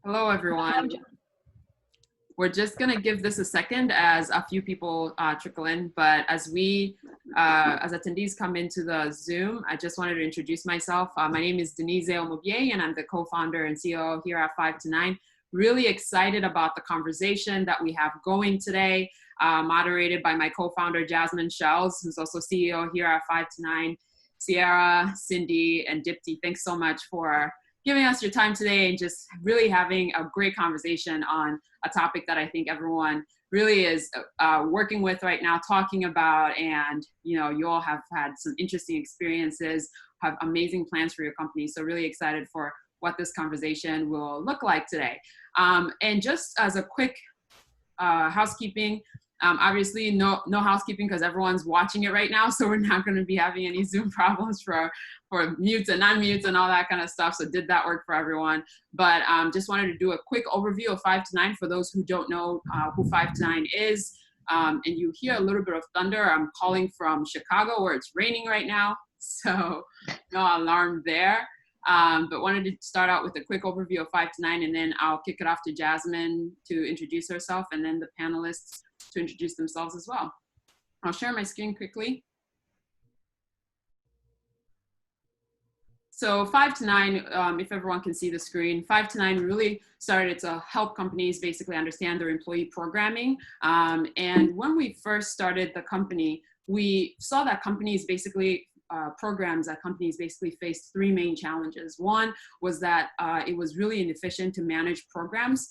Hello, everyone. We're just going to give this a second as a few people trickle in. But as attendees come into the Zoom, I just wanted to introduce myself. My name is Denise Omobier, and I'm the co-founder and CEO here at 5 to 9. Really excited about the conversation that we have going today, moderated by my co-founder, Jasmine Shells, who's also CEO here at 5 to 9. Sierra, Cindy, and Dipti, thanks so much for giving us your time today and just really having a great conversation on a topic that I think everyone really is working with right now, talking about, and you all have had some interesting experiences, have amazing plans for your company. So really excited for what this conversation will look like today. And just as a quick housekeeping, obviously no housekeeping because everyone's watching it right now, so we're not going to be having any Zoom problems for mutes and non-mutes and all that kind of stuff. So did that work for everyone? But just wanted to do a quick overview of 5 to 9 for those who don't know who 5 to 9 is. And you hear a little bit of thunder. I'm calling from Chicago where it's raining right now, so no alarm there. But wanted to start out with a quick overview of 5 to 9, and then I'll kick it off to Jasmine to introduce herself, and then the panelists to introduce themselves as well. I'll share my screen quickly. So 5 to 9, if everyone can see the screen, 5 to 9 really started to help companies basically understand their employee programming. And when we first started the company, we saw that companies basically faced three main challenges. One was that it was really inefficient to manage programs.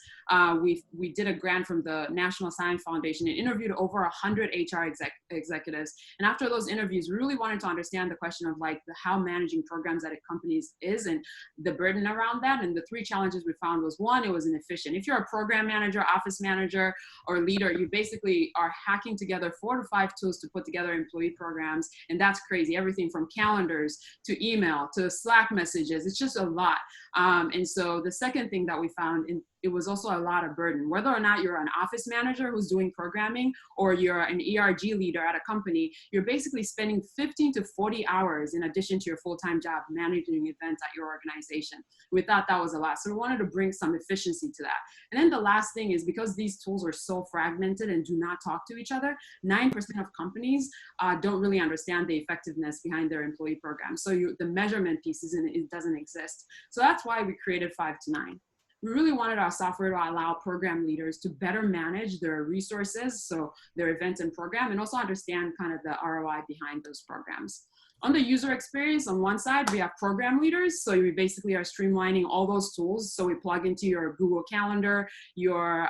We did a grant from the National Science Foundation and interviewed over 100 HR executives. And after those interviews, we really wanted to understand the question of how managing programs at companies is and the burden around that. And the three challenges we found was, one, it was inefficient. If you're a program manager, office manager, or leader, you basically are hacking together 4 to 5 tools to put together employee programs. And that's crazy. Everything from calendars to email to Slack messages. It's just a lot. And so the second thing that we found, it was also a lot of burden. Whether or not you're an office manager who's doing programming or you're an ERG leader at a company, you're basically spending 15 to 40 hours in addition to your full-time job managing events at your organization. We thought that was a lot. So we wanted to bring some efficiency to that. And then the last thing is, because these tools are so fragmented and do not talk to each other, 9% of companies don't really understand the effectiveness behind their employee programs. So the measurement piece it doesn't exist. So that's why we created 5 to 9. We really wanted our software to allow program leaders to better manage their resources, so their events and program, and also understand kind of the ROI behind those programs. On the user experience, on one side, we have program leaders. So we basically are streamlining all those tools. So we plug into your Google Calendar, your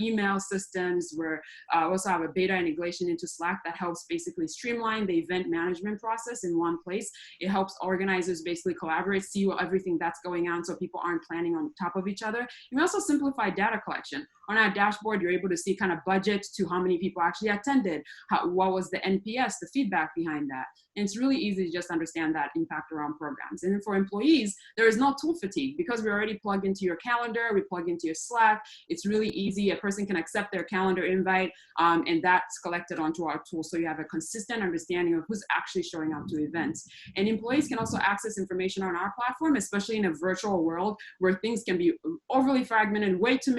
email systems. We also have a beta integration into Slack that helps basically streamline the event management process in one place. It helps organizers basically collaborate, see everything that's going on so people aren't planning on top of each other. And we also simplify data collection. On our dashboard, you're able to see kind of budget to how many people actually attended, what was the NPS, the feedback behind that. And it's really easy to just understand that impact around programs. And then for employees, there is no tool fatigue because we already plug into your calendar, we plug into your Slack. It's really easy. A person can accept their calendar invite, and that's collected onto our tool. So you have a consistent understanding of who's actually showing up to events. And employees can also access information on our platform, especially in a virtual world where things can be overly fragmented, way too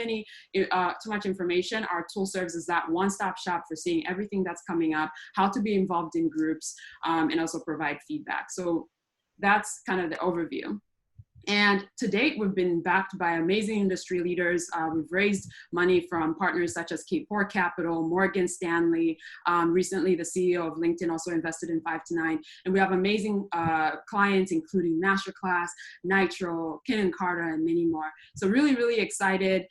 much information. Our tool serves as that one-stop shop for seeing everything that's coming up, how to be involved in groups, and also provide feedback. So that's kind of the overview. And to date, we've been backed by amazing industry leaders. We've raised money from partners such as K4 Capital, Morgan Stanley. Recently, the CEO of LinkedIn also invested in 5 to 9. And we have amazing clients, including Masterclass, Nitro, Kin & Carter, and many more. So really, really excited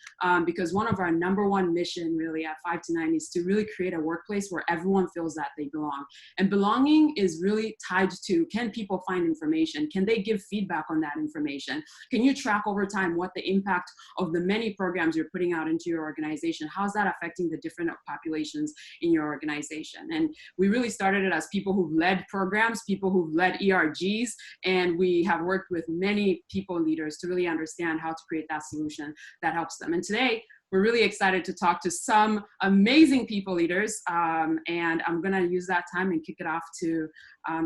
because one of our #1 mission really at 5 to 9 is to really create a workplace where everyone feels that they belong. And belonging is really tied to, can people find information? Can they give feedback on that information? Can you track over time what the impact of the many programs you're putting out into your organization? How's that affecting the different populations in your organization? And we really started it as people who've led programs, people who've led ERGs, and we have worked with many people leaders to really understand how to create that solution that helps them. And today, we're really excited to talk to some amazing people leaders, and I'm gonna use that time and kick it off to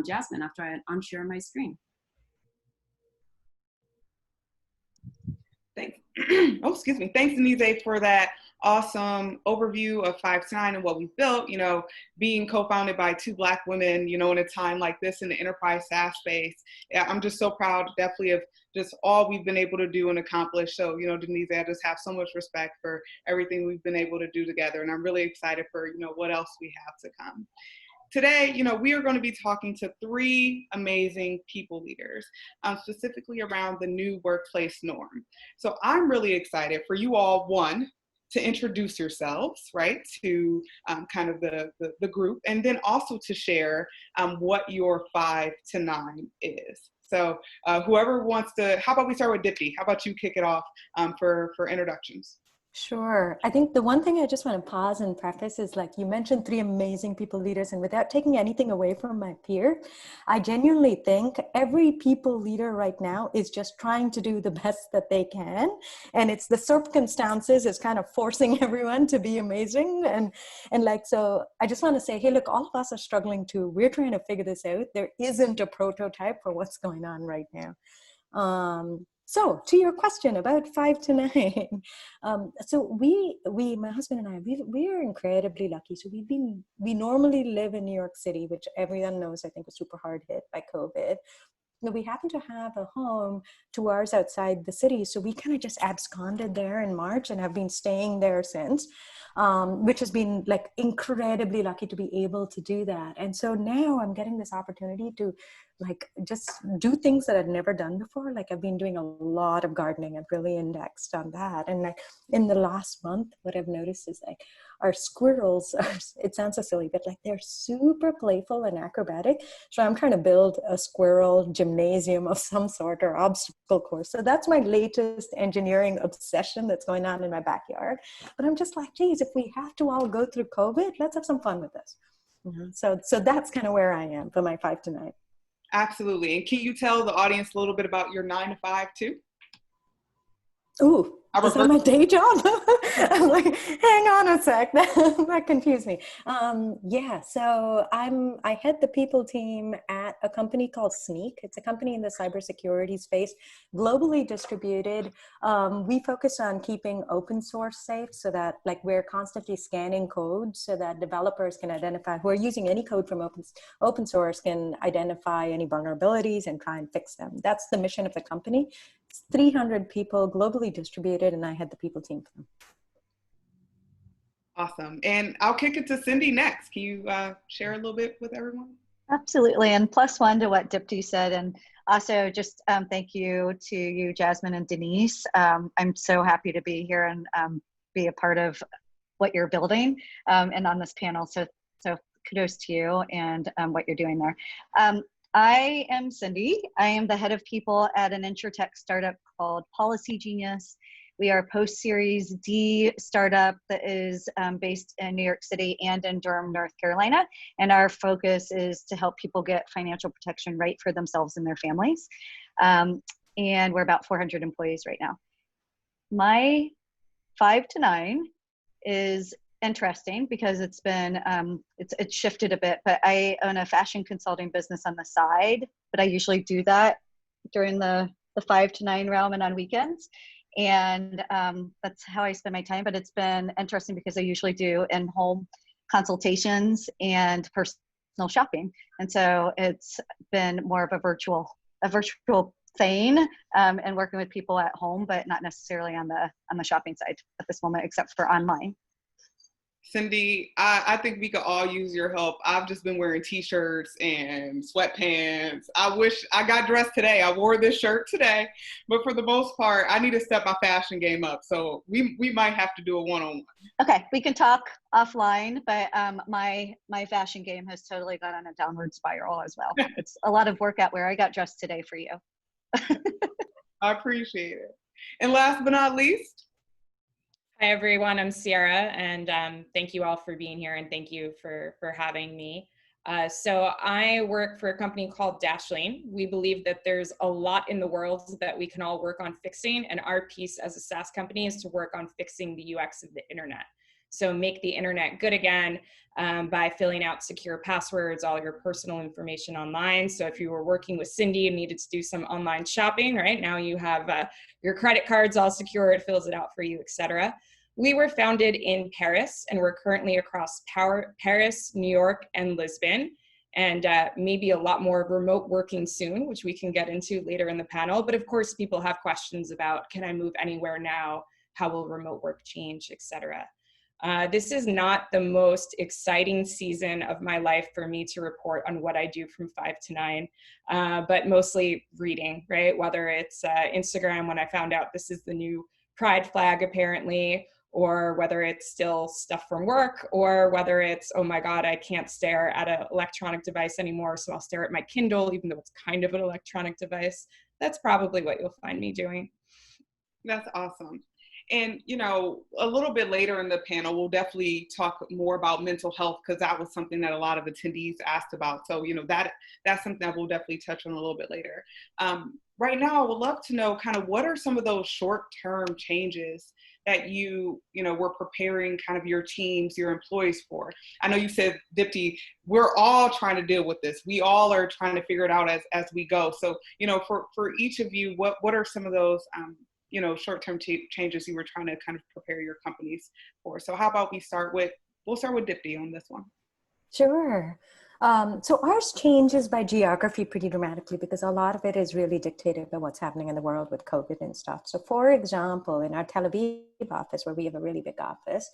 Jasmine after I unshare my screen. Oh, excuse me. Thanks, Denise, for that awesome overview of 5 to 9 and what we've built, being co-founded by 2 Black women, in a time like this in the enterprise SaaS space. Yeah, I'm just so proud, definitely, of just all we've been able to do and accomplish. So, Denise, I just have so much respect for everything we've been able to do together. And I'm really excited for, what else we have to come. Today, we are going to be talking to 3 amazing people leaders, specifically around the new workplace norm. So I'm really excited for you all, one, to introduce yourselves, right, to kind of the group, and then also to share what your 5 to 9 is. So whoever wants to, how about we start with Dipti? How about you kick it off for introductions? Sure. I think the one thing I just want to pause and preface is, like, you mentioned 3 amazing people leaders, and without taking anything away from my peer, I genuinely think every people leader right now is just trying to do the best that they can. And it's the circumstances is kind of forcing everyone to be amazing. And like, so I just want to say, hey, look, all of us are struggling too. We're trying to figure this out. There isn't a prototype for what's going on right now. So to your question about 5 to 9, so my husband and I, we are incredibly lucky. So we normally live in New York City, which everyone knows, I think, was super hard hit by COVID. We happen to have a home 2 hours outside the city. So we kind of just absconded there in March and have been staying there since, which has been like incredibly lucky to be able to do that. And so now I'm getting this opportunity to like just do things that I'd never done before. Like I've been doing a lot of gardening. I've really indexed on that. And like in the last month, what I've noticed is like our squirrels are, it sounds so silly, but like they're super playful and acrobatic. So I'm trying to build a squirrel gymnasium of some sort or obstacle course. So that's my latest engineering obsession that's going on in my backyard. But I'm just like, geez, if we have to all go through COVID, let's have some fun with this. So that's kind of where I am for my 5 to 9. Absolutely. And can you tell the audience a little bit about your 9 to 5 too? Ooh, is that my day job? I'm like, hang on a sec, that confused me. Yeah, so I head the people team at a company called Snyk. It's a company in the cybersecurity space, globally distributed. We focus on keeping open source safe, so that like we're constantly scanning code so that developers can identify, who are using any code from open source, can identify any vulnerabilities and try and fix them. That's the mission of the company. It's 300 people, globally distributed, and I had the people team for them. Awesome. And I'll kick it to Cindy next. Can you share a little bit with everyone? Absolutely. And +1 to what Dipti said. And also just thank you to you, Jasmine and Denise. I'm so happy to be here and be a part of what you're building and on this panel. So kudos to you and what you're doing there. I am Cindy. I am the head of people at an insurtech startup called Policygenius. We are a post-Series D startup that is based in New York City and in Durham, North Carolina. And our focus is to help people get financial protection right for themselves and their families. And we're about 400 employees right now. My 5 to 9 is interesting because it's been it's shifted a bit, but I own a fashion consulting business on the side, but I usually do that during the 5 to 9 realm and on weekends, and that's how I spend my time. But it's been interesting because I usually do in-home consultations and personal shopping, and so it's been more of a virtual thing and working with people at home, but not necessarily on the shopping side at this moment, except for online. Cindy, I think we could all use your help. I've just been wearing t-shirts and sweatpants. I wish I got dressed today. I wore this shirt today, but for the most part, I need to step my fashion game up. So we might have to do a one-on-one. Okay, we can talk offline, but my fashion game has totally gone on a downward spiral as well. It's a lot of workout wear. I got dressed today for you. I appreciate it. And last but not least, hi everyone, I'm Sierra, and thank you all for being here, and thank you for having me. So I work for a company called Dashlane. We believe that there's a lot in the world that we can all work on fixing, and our piece as a SaaS company is to work on fixing the UX of the internet. So make the internet good again by filling out secure passwords, all your personal information online. So if you were working with Cindy and needed to do some online shopping, right, now you have your credit cards all secure, it fills it out for you, etc. We were founded in Paris, and we're currently across Paris, New York, and Lisbon, and maybe a lot more remote working soon, which we can get into later in the panel. But of course, people have questions about, can I move anywhere now? How will remote work change, etc. This is not the most exciting season of my life for me to report on what I do from 5 to 9, but mostly reading, right? Whether it's Instagram, when I found out this is the new pride flag apparently, or whether it's still stuff from work, or whether it's, oh my God, I can't stare at an electronic device anymore, so I'll stare at my Kindle, even though it's kind of an electronic device. That's probably what you'll find me doing. That's awesome. And, you know, a little bit later in the panel, we'll definitely talk more about mental health, because that was something that a lot of attendees asked about. So, you know, that's something that we'll definitely touch on a little bit later. Right now, I would love to know kind of what are some of those short-term changes that you know, were preparing kind of your teams, your employees for. I know you said, Dipti, we're all trying to deal with this. We all are trying to figure it out as we go. So, you know, for each of you, what are some of those, you know, short-term changes you were trying to kind of prepare your companies for? So how about we'll start with Dipti on this one. Sure. So ours changes by geography pretty dramatically, because a lot of it is really dictated by what's happening in the world with COVID and stuff. So for example, in our Tel Aviv office, where we have a really big office,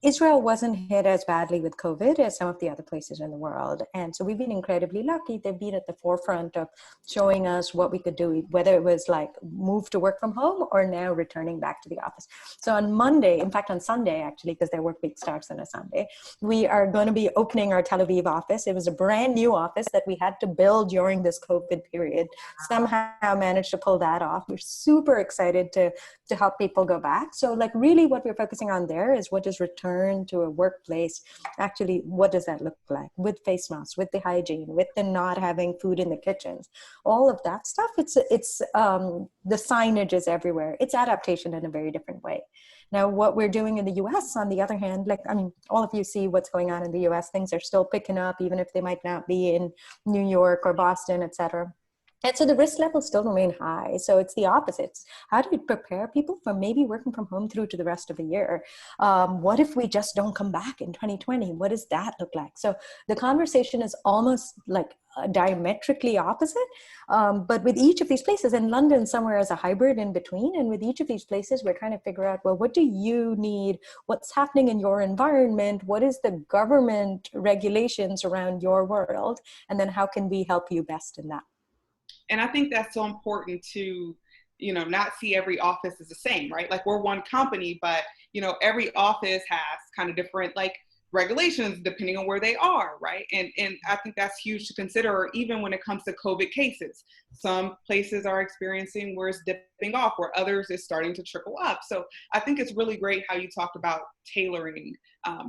Israel wasn't hit as badly with COVID as some of the other places in the world. And so we've been incredibly lucky. They've been at the forefront of showing us what we could do, whether it was like move to work from home or now returning back to the office. So on Monday, in fact, on Sunday, actually, because their work week starts on a Sunday, we are going to be opening our Tel Aviv office. It was a brand new office that we had to build during this COVID period. Somehow managed to pull that off. We're super excited to help people go back. So like really what we're focusing on there is what does return to a workplace, actually, what does that look like with face masks, with the hygiene, with the not having food in the kitchens, all of that stuff. It's the signage is everywhere. It's adaptation in a very different way. Now, what we're doing in the US, on the other hand, like, I mean, all of you see what's going on in the US, things are still picking up, even if they might not be in New York or Boston, et cetera. And so the risk levels still remain high. So it's the opposites. How do we prepare people for maybe working from home through to the rest of the year? What if we just don't come back in 2020? What does that look like? So the conversation is almost like diametrically opposite. But with each of these places, in London, somewhere as a hybrid in between, and with each of these places, we're trying to figure out, well, what do you need? What's happening in your environment? What is the government regulations around your world? And then how can we help you best in that? And I think that's so important to, you know, not see every office as the same, right? Like we're one company, but, you know, every office has kind of different like regulations depending on where they are, right? And I think that's huge to consider, even when it comes to COVID cases. Some places are experiencing where it's dipping off, where others is starting to trickle up. So I think it's really great how you talked about tailoring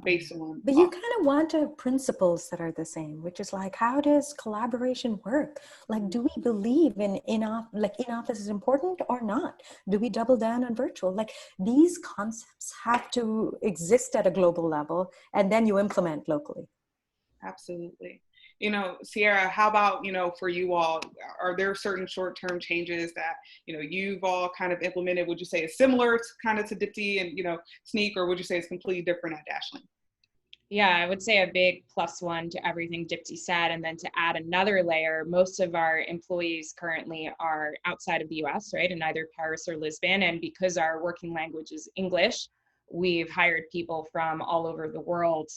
based on. But you kind of want to have principles that are the same, which is like, how does collaboration work? Like, do we believe in-office is important or not? Do we double down on virtual? Like, these concepts have to exist at a global level, and then you implement locally. Absolutely. You know, Sierra, how about, you know, for you all, are there certain short-term changes that, you know, you've all kind of implemented? Would you say it's similar to kind of to Dipti and, you know, Snyk, or would you say it's completely different at Dashlane? Yeah, I would say a big +1 to everything Dipti said. And then to add another layer, most of our employees currently are outside of the US, right, in either Paris or Lisbon. And because our working language is English, we've hired people from all over the world.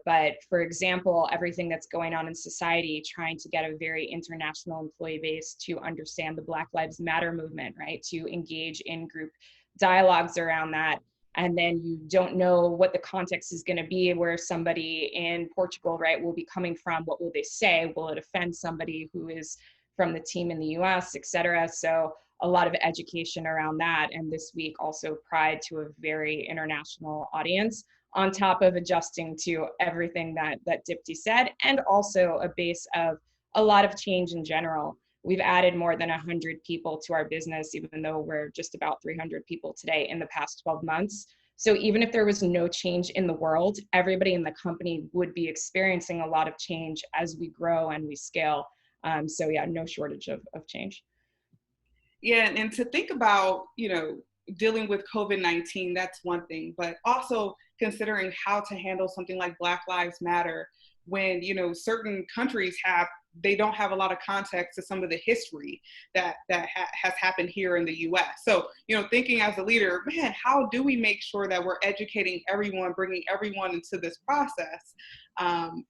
But for example, everything that's going on in society, trying to get a very international employee base to understand the Black Lives Matter movement, right? To engage in group dialogues around that. And then you don't know what the context is going to be, where somebody in Portugal, right, will be coming from. What will they say? Will it offend somebody who is from the team in the US, et cetera? So a lot of education around that. And this week also Pride to a very international audience, on top of adjusting to everything that Dipti said, and also a base of a lot of change in general. We've added more than 100 people to our business, even though we're just about 300 people today in the past 12 months. So even if there was no change in the world, everybody in the company would be experiencing a lot of change as we grow and we scale. So yeah, no shortage of change. Yeah, and to think about, dealing with COVID-19, that's one thing, but also considering how to handle something like Black Lives Matter when, certain countries they don't have a lot of context to some of the history that has happened here in the US. So, thinking as a leader, man, how do we make sure that we're educating everyone, bringing everyone into this process,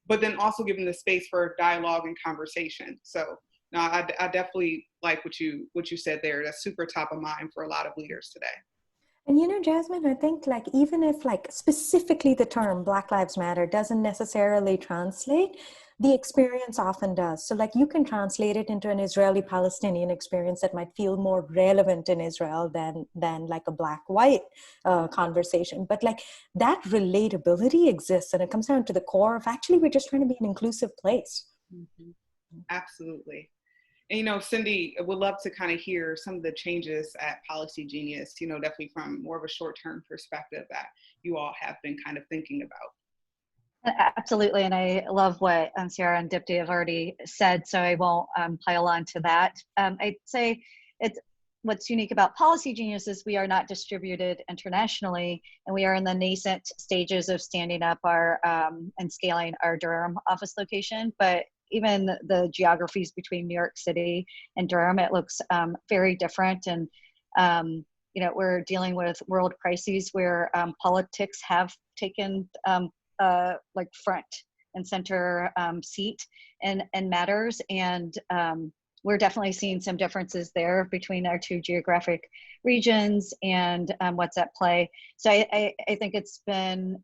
but then also giving the space for dialogue and conversation. So, no, I definitely like what you said there. That's super top of mind for a lot of leaders today. And Jasmine, I think even if specifically the term Black Lives Matter doesn't necessarily translate, the experience often does. So you can translate it into an Israeli-Palestinian experience that might feel more relevant in Israel than a Black-white conversation. But that relatability exists, and it comes down to the core of actually we're just trying to be an inclusive place. Mm-hmm. Absolutely. And, Cindy, would love to kind of hear some of the changes at Policygenius, definitely from more of a short-term perspective that you all have been kind of thinking about. Absolutely. And I love what Sierra and Dipti have already said, so I won't pile on to that. I'd say what's unique about Policygenius is we are not distributed internationally, and we are in the nascent stages of standing up our and scaling our Durham office location. But even the geographies between New York City and Durham, it looks very different. And, we're dealing with world crises where politics have taken front and center seat and matters. And we're definitely seeing some differences there between our two geographic regions and what's at play. So I think it's been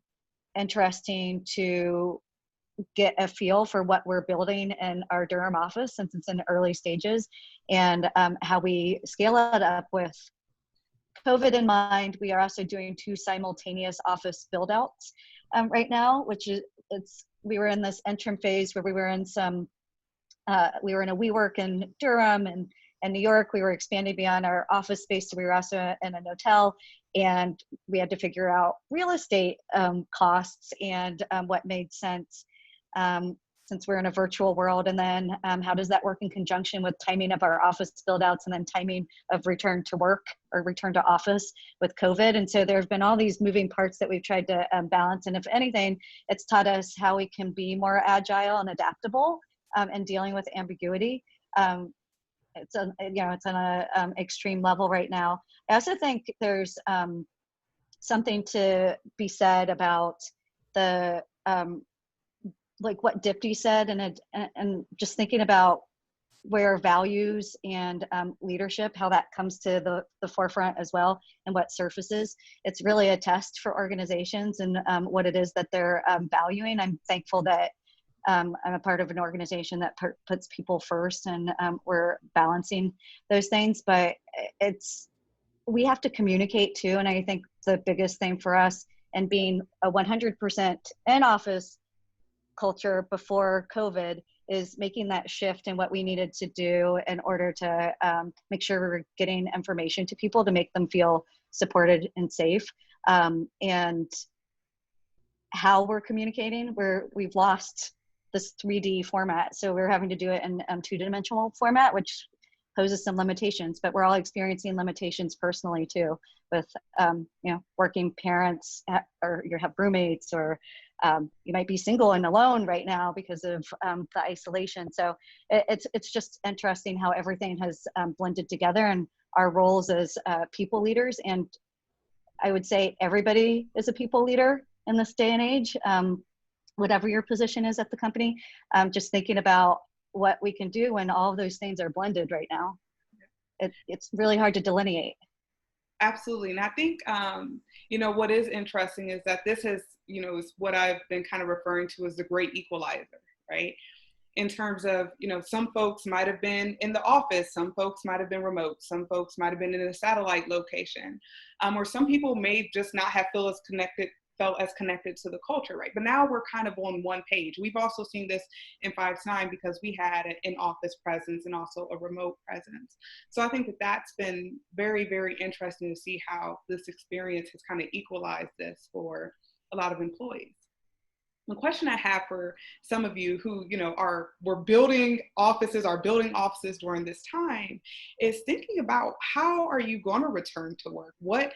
interesting to get a feel for what we're building in our Durham office since it's in the early stages, and how we scale it up with COVID in mind. We are also doing 2 simultaneous office build-outs right now, which is we were in this interim phase where we were in we were in a WeWork in Durham and New York. We were expanding beyond our office space, so we were also in an hotel, and we had to figure out real estate costs and what made sense since we're in a virtual world. And then how does that work in conjunction with timing of our office build outs and then timing of return to work or return to office with COVID. And so there's been all these moving parts that we've tried to balance. And if anything, it's taught us how we can be more agile and adaptable in dealing with ambiguity. It's on a extreme level right now. I also think there's something to be said about the what Dipti said, and just thinking about where values and leadership, how that comes to the forefront as well, and what surfaces. It's really a test for organizations and what it is that they're valuing. I'm thankful that I'm a part of an organization that puts people first, and we're balancing those things. But we have to communicate too, and I think the biggest thing for us, and being a 100% in office culture before COVID, is making that shift in what we needed to do in order to make sure we're getting information to people to make them feel supported and safe. And how we're communicating, we've lost this 3D format. So we're having to do it in 2-dimensional format, which poses some limitations, but we're all experiencing limitations personally too, with working parents, or you have roommates, or you might be single and alone right now because of the isolation. So it's just interesting how everything has blended together, and our roles as people leaders. And I would say everybody is a people leader in this day and age, whatever your position is at the company. Just thinking about what we can do when all of those things are blended right now. It's really hard to delineate. Absolutely. And I think, what is interesting is that this is what I've been kind of referring to as the great equalizer, right? In terms of, some folks might have been in the office, some folks might have been remote, some folks might have been in a satellite location, or some people may just not have felt felt as connected to the culture, right? But now we're kind of on one page. We've also seen this in 5-9 because we had an in-office presence and also a remote presence. So I think that that's been very, very interesting to see how this experience has kind of equalized this for a lot of employees. The question I have for some of you who, were building offices during this time is thinking about how are you going to return to work? What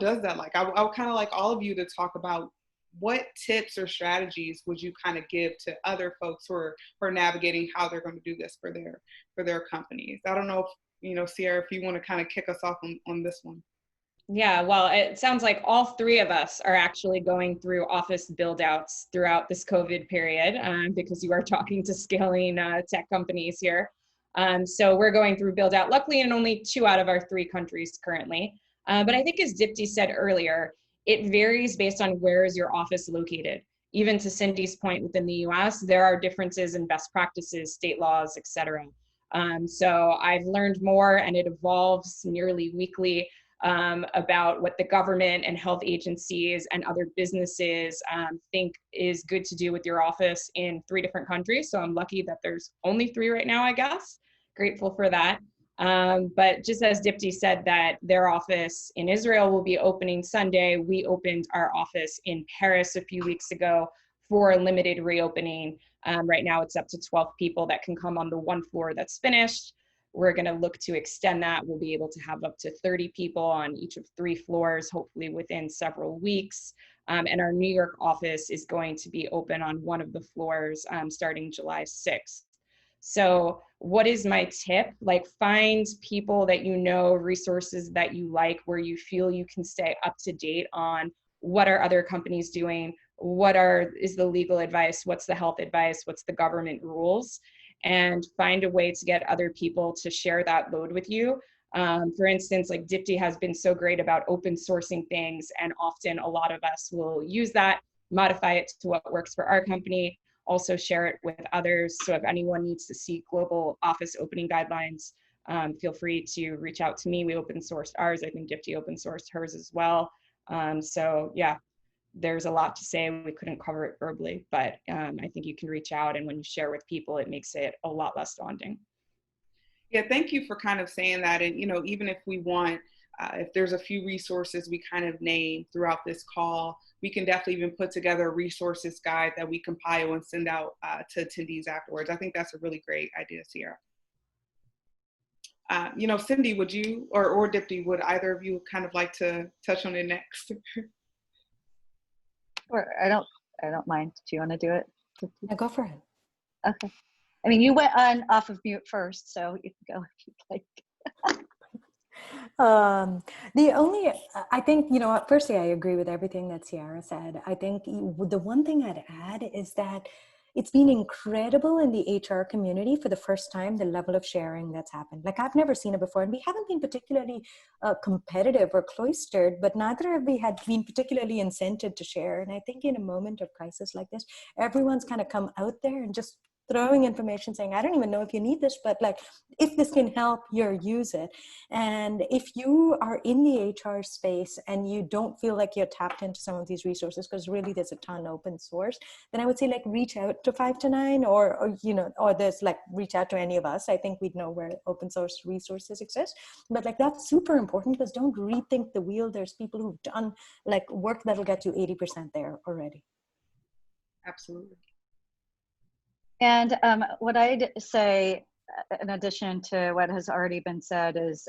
does that like? I would kind of like all of you to talk about what tips or strategies would you kind of give to other folks who are navigating how they're going to do this for their companies. I don't know if, Sierra, if you want to kind of kick us off on this one. Yeah, well, it sounds like all three of us are actually going through office build-outs throughout this COVID period because you are talking to scaling tech companies here. So we're going through build-out, luckily in only 2 out of our 3 countries currently. But I think as Dipti said earlier, it varies based on where is your office located. Even to Cindy's point, within the US, there are differences in best practices, state laws, et cetera. So I've learned more, and it evolves nearly weekly about what the government and health agencies and other businesses think is good to do with your office in 3 different countries. So I'm lucky that there's only 3 right now, I guess. Grateful for that. But just as Dipti said that their office in Israel will be opening Sunday, we opened our office in Paris a few weeks ago for a limited reopening. Right now it's up to 12 people that can come on the 1 floor that's finished. We're going to look to extend that. We'll be able to have up to 30 people on each of 3 floors, hopefully within several weeks. And our New York office is going to be open on 1 of the floors starting July 6th. So what is my tip? Like, find people that you know, resources that you like, where you feel you can stay up to date on what are other companies doing, is the legal advice, what's the health advice, what's the government rules, and find a way to get other people to share that load with you. For instance, like Dipti has been so great about open sourcing things, and often a lot of us will use that, modify it to what works for our company, also share it with others. So if anyone needs to see global office opening guidelines, feel free to reach out to me. We open sourced ours. I think Dipti open sourced hers as well. So yeah, there's a lot to say. We couldn't cover it verbally, but I think you can reach out, and when you share with people, it makes it a lot less daunting. Yeah, thank you for kind of saying that. And, even if we want, if there's a few resources we kind of name throughout this call, we can definitely even put together a resources guide that we compile and send out to attendees afterwards. I think that's a really great idea, Sierra. Cindy, would you, or Dipti, would either of you kind of like to touch on it next? Or I don't mind. Do you want to do it? Yeah, go for it. Okay. I mean, you went on off of mute first, so you can go if you'd like. I think, firstly, I agree with everything that Sierra said. I think the one thing I'd add is that it's been incredible in the HR community for the first time, the level of sharing that's happened. Like, I've never seen it before, and we haven't been particularly competitive or cloistered, but neither have we had been particularly incented to share. And I think in a moment of crisis like this, everyone's kind of come out there and just throwing information saying, I don't even know if you need this, but like, if this can help, use it. And if you are in the HR space and you don't feel like you're tapped into some of these resources, because really there's a ton open source, then I would say like reach out to 5-9 or there's like reach out to any of us. I think we'd know where open source resources exist. But like, that's super important, because don't rethink the wheel. There's people who've done like work that'll get you 80% there already. Absolutely. And what I'd say, in addition to what has already been said, is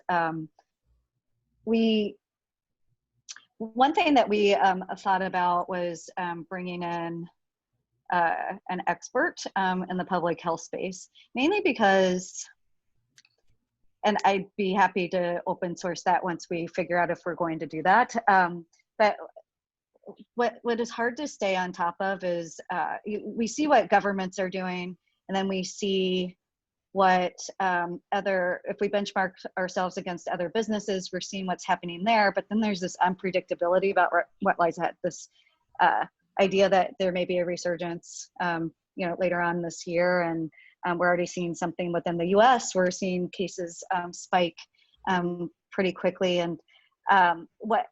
one thing that we thought about was bringing in an expert in the public health space, mainly because, and I'd be happy to open source that once we figure out if we're going to do that. But what is hard to stay on top of is we see what governments are doing, and then we see what if we benchmark ourselves against other businesses, we're seeing what's happening there. But then there's this unpredictability about what lies ahead, this idea that there may be a resurgence later on this year, and we're already seeing something within the US. We're seeing cases spike pretty quickly, and what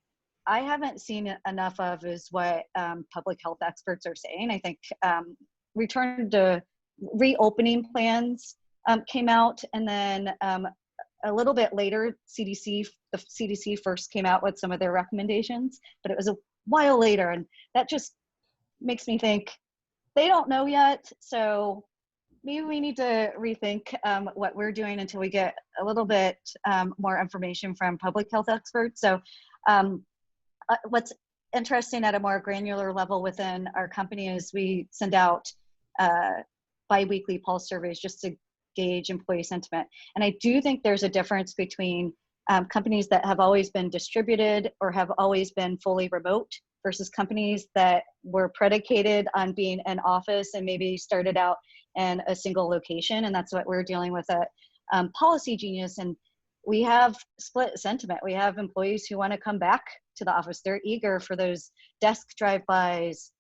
I haven't seen enough of is what public health experts are saying. I think return to reopening plans came out, and then a little bit later, the CDC first came out with some of their recommendations, but it was a while later, and that just makes me think they don't know yet. So maybe we need to rethink what we're doing until we get a little bit more information from public health experts. So what's interesting at a more granular level within our company is we send out bi-weekly pulse surveys just to gauge employee sentiment. And I do think there's a difference between companies that have always been distributed or have always been fully remote versus companies that were predicated on being in office and maybe started out in a single location. And that's what we're dealing with at Policygenius. And we have split sentiment. We have employees who want to come back to the office. They're eager for those desk drive-bys,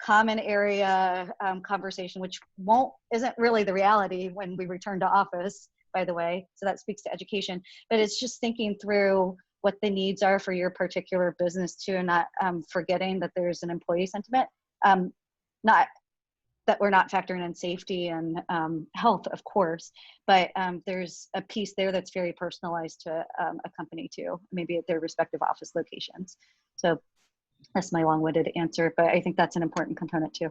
common area conversation, which isn't really the reality when we return to office, by the way. So that speaks to education, but it's just thinking through what the needs are for your particular business too, and not forgetting that there's an employee sentiment. Not that we're not factoring in safety and health, of course, but there's a piece there that's very personalized to a company too, maybe at their respective office locations. So that's my long-winded answer, but I think that's an important component too.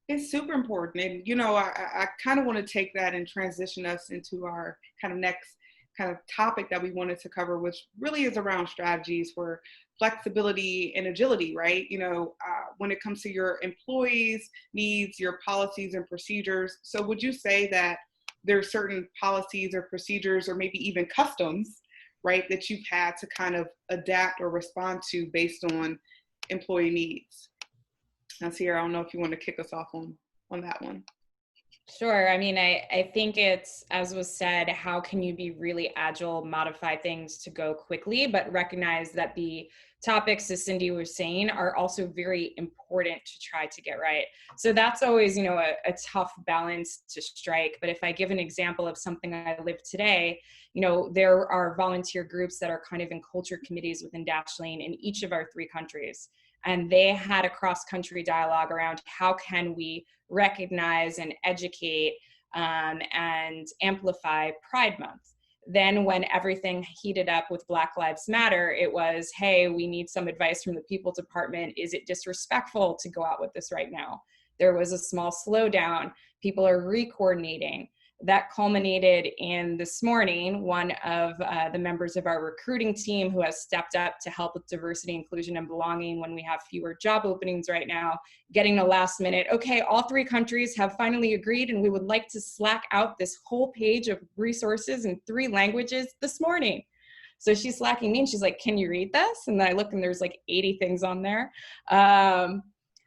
It's super important. And, you know, I kind of want to take that and transition us into our kind of next kind of topic that we wanted to cover, which really is around strategies for flexibility and agility, right? You know, when it comes to your employees' needs, your policies and procedures. So would you say that there's certain policies or procedures or maybe even customs, right, that you've had to kind of adapt or respond to based on employee needs? Now, Sierra, I don't know if you want to kick us off on that one. Sure. I mean, I think it's, as was said, how can you be really agile, modify things to go quickly, but recognize that the topics, as Cindy was saying, are also very important to try to get right. So that's always, you know, a tough balance to strike. But if I give an example of something I live today, you know, there are volunteer groups that are kind of in culture committees within Dashlane in each of our 3 countries. And they had a cross-country dialogue around how can we recognize and educate and amplify Pride Month. Then when everything heated up with Black Lives Matter, it was, hey, we need some advice from the people department. Is it disrespectful to go out with this right now? There was a small slowdown. People are re-coordinating. That culminated in this morning, one of the members of our recruiting team who has stepped up to help with diversity, inclusion, and belonging when we have fewer job openings right now, getting a last minute, okay, all 3 countries have finally agreed and we would like to Slack out this whole page of resources in 3 languages this morning. So she's Slacking me and she's like, can you read this? And then I look and there's like 80 things on there.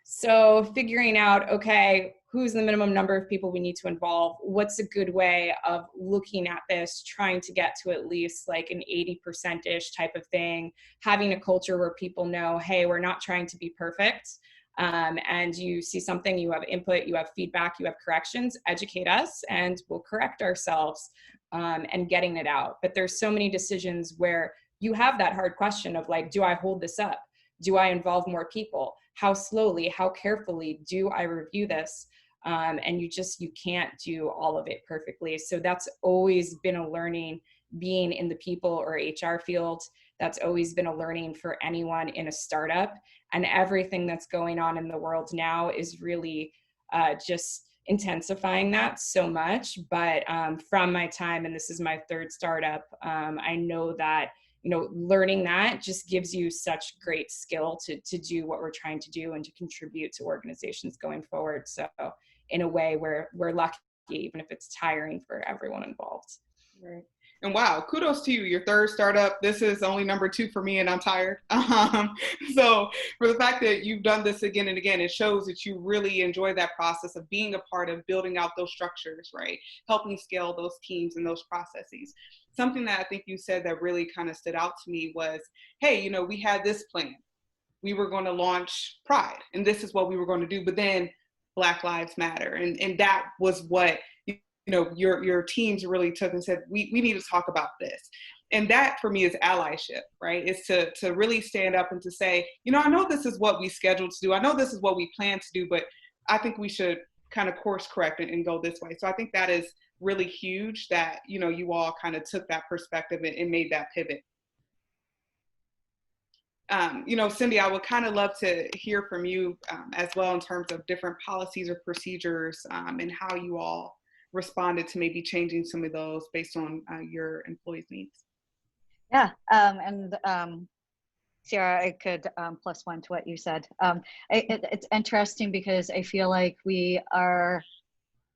So figuring out, okay, who's the minimum number of people we need to involve? What's a good way of looking at this, trying to get to at least like an 80%-ish type of thing, having a culture where people know, hey, we're not trying to be perfect. And you see something, you have input, you have feedback, you have corrections, educate us and we'll correct ourselves and getting it out. But there's so many decisions where you have that hard question of like, do I hold this up? Do I involve more people? How slowly, how carefully do I review this? And you can't do all of it perfectly. So that's always been a learning being in the people or HR field. That's always been a learning for anyone in a startup. And everything that's going on in the world now is really just intensifying that so much. But from my time, and this is my 3rd startup, I know that, you know, learning that just gives you such great skill to do what we're trying to do and to contribute to organizations going forward. So in a way where we're lucky, even if it's tiring for everyone involved. Right. And wow, kudos to you, your 3rd startup. This is only number 2 for me and I'm tired. So for the fact that you've done this again and again, it shows that you really enjoy that process of being a part of building out those structures, right? Helping scale those teams and those processes. Something that I think you said that really kind of stood out to me was, hey, you know, we had this plan. We were going to launch Pride and this is what we were going to do. But then Black Lives Matter. And that was what, you your teams really took and said, we need to talk about this. And that for me is allyship, right? It's to really stand up and to say, I know this is what we scheduled to do. I know this is what we plan to do, but I think we should kind of course correct and go this way. So I think that is really huge that, you all kind of took that perspective and made that pivot. Cindy, I would kind of love to hear from you as well in terms of different policies or procedures and how you all responded to maybe changing some of those based on your employees' needs. Yeah, Sierra, I could plus one to what you said. It's interesting because I feel like we are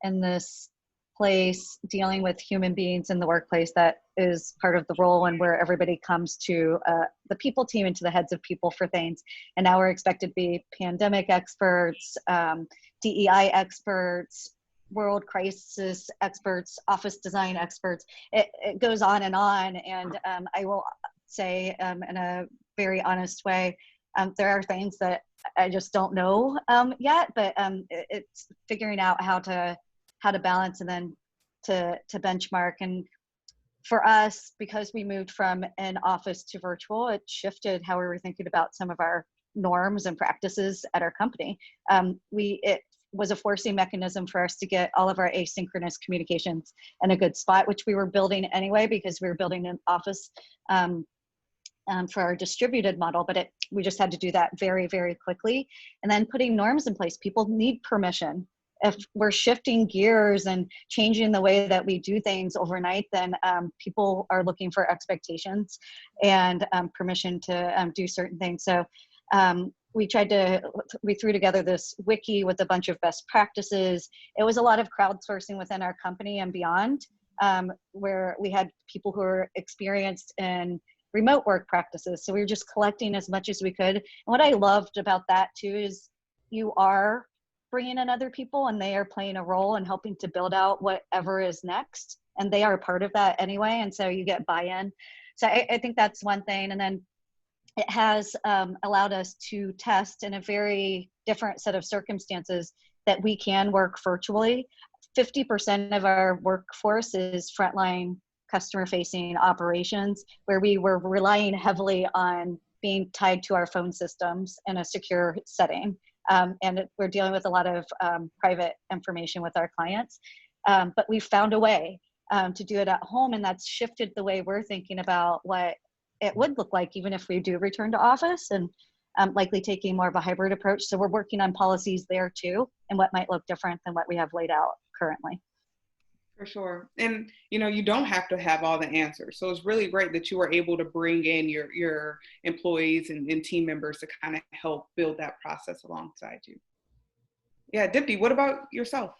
in this place dealing with human beings in the workplace that is part of the role, and where everybody comes to the people team and to the heads of people for things. And now we're expected to be pandemic experts, DEI experts, world crisis experts, office design experts. It goes on. And I will say in a very honest way, there are things that I just don't know yet, but it's figuring out how to balance and then to benchmark. And for us, because we moved from an office to virtual, it shifted how we were thinking about some of our norms and practices at our company. It was a forcing mechanism for us to get all of our asynchronous communications in a good spot, which we were building anyway, because we were building an office for our distributed model, but we just had to do that very, very quickly. And then putting norms in place. People need permission. If we're shifting gears and changing the way that we do things overnight, then people are looking for expectations and permission to do certain things. So we threw together this wiki with a bunch of best practices. It was a lot of crowdsourcing within our company and beyond, where we had people who were experienced in remote work practices. So we were just collecting as much as we could. And what I loved about that too is you are bringing in other people and they are playing a role in helping to build out whatever is next. And they are a part of that anyway. And so you get buy-in. So I think that's one thing. And then it has allowed us to test in a very different set of circumstances that we can work virtually. 50% of our workforce is frontline customer-facing operations, where we were relying heavily on being tied to our phone systems in a secure setting. And we're dealing with a lot of private information with our clients. But we found a way to do it at home, and that's shifted the way we're thinking about what it would look like even if we do return to office, and likely taking more of a hybrid approach. So we're working on policies there too, and what might look different than what we have laid out currently. For sure. And, you don't have to have all the answers. So it's really great that you were able to bring in your employees and team members to kind of help build that process alongside you. Yeah, Dipti, what about yourself?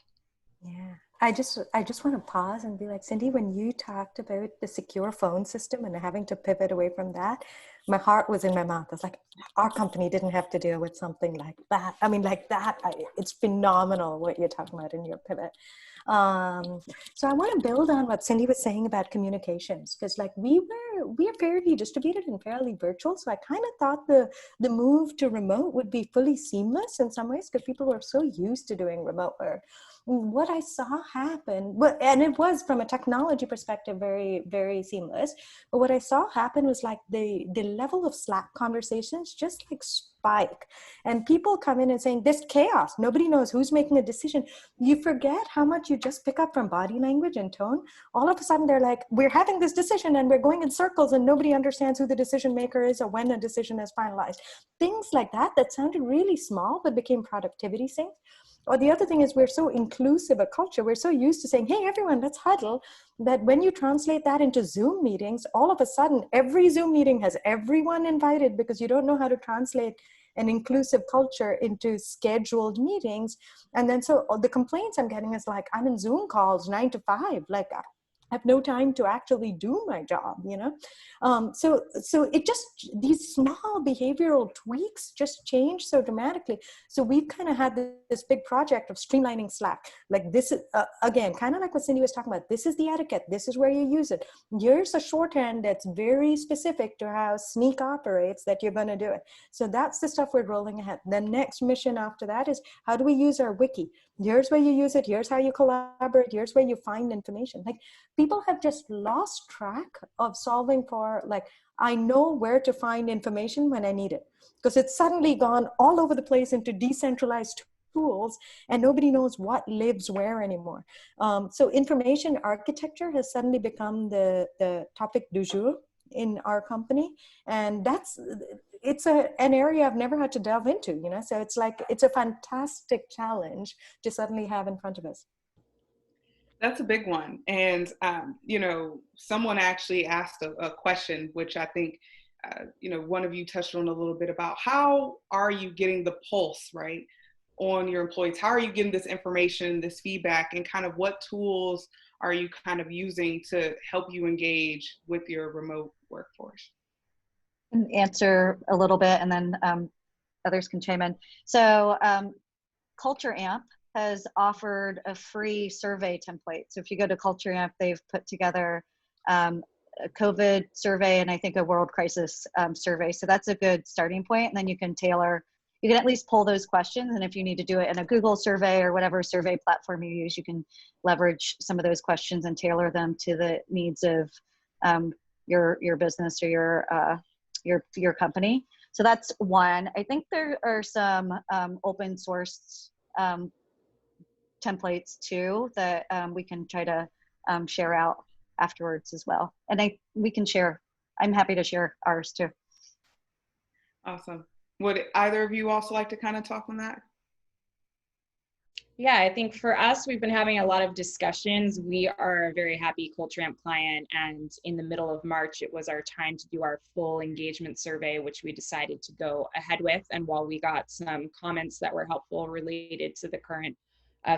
Yeah, I just want to pause and be like, Cindy, when you talked about the secure phone system and having to pivot away from that, my heart was in my mouth. I was like, our company didn't have to deal with something like that. I mean, like that, it's phenomenal what you're talking about in your pivot. So I want to build on what Cindy was saying about communications, because like we are fairly distributed and fairly virtual. So I kind of thought the move to remote would be fully seamless in some ways, because people were so used to doing remote work. What I saw happen, and it was from a technology perspective very, very seamless, but what I saw happen was like the level of Slack conversations just like spike, and people come in and saying, this chaos, nobody knows who's making a decision. You forget how much you just pick up from body language and tone. All of a sudden they're like, we're having this decision and we're going in circles and nobody understands who the decision maker is or when a decision is finalized. Things like that sounded really small but became productivity sinks. Or the other thing is, we're so inclusive a culture. We're so used to saying, hey, everyone, let's huddle, that when you translate that into Zoom meetings, all of a sudden, every Zoom meeting has everyone invited, because you don't know how to translate an inclusive culture into scheduled meetings. And then so the complaints I'm getting is like, I'm in Zoom calls 9 to 5. Like, I have no time to actually do my job, So it just, these small behavioral tweaks just change so dramatically. So we've kind of had this big project of streamlining Slack. Like this is, again, kind of like what Cindy was talking about. This is the etiquette. This is where you use it. Here's a shorthand that's very specific to how Snyk operates that you're going to do it. So that's the stuff we're rolling ahead. The next mission after that is, how do we use our wiki? Here's where you use it. Here's how you collaborate. Here's where you find information. Like, people have just lost track of solving for, like, I know where to find information when I need it, because it's suddenly gone all over the place into decentralized tools, and nobody knows what lives where anymore. So information architecture has suddenly become the topic du jour in our company. And it's an area I've never had to delve into, you know? So it's like, it's a fantastic challenge to suddenly have in front of us. That's a big one. And, you know, someone actually asked a question, which I think, you know, one of you touched on a little bit about, how are you getting the pulse, right, on your employees? How are you getting this information, this feedback, and kind of what tools are you kind of using to help you engage with your remote workforce? Answer a little bit, and then others can chime in. So Culture Amp has offered a free survey template. So if you go to Culture Amp, they've put together a COVID survey and I think a world crisis survey. So that's a good starting point. And then you can tailor, you can at least pull those questions. And if you need to do it in a Google survey or whatever survey platform you use, you can leverage some of those questions and tailor them to the needs of your business or your company. So that's one. I think there are some open source templates too that we can try to share out afterwards as well. And we can share, I'm happy to share ours too. Awesome. Would either of you also like to kind of talk on that? Yeah, I think for us, we've been having a lot of discussions. We are a very happy Culture Amp client, and in the middle of March, it was our time to do our full engagement survey, which we decided to go ahead with. And while we got some comments that were helpful related to the current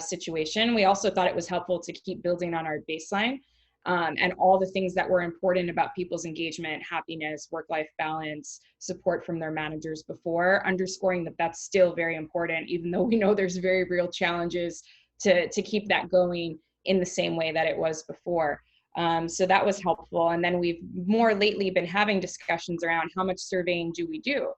situation, we also thought it was helpful to keep building on our baseline and all the things that were important about people's engagement, happiness, work-life balance, support from their managers before, underscoring that that's still very important, even though we know there's very real challenges to keep that going in the same way that it was before. So that was helpful. And then we've more lately been having discussions around how much surveying do we do?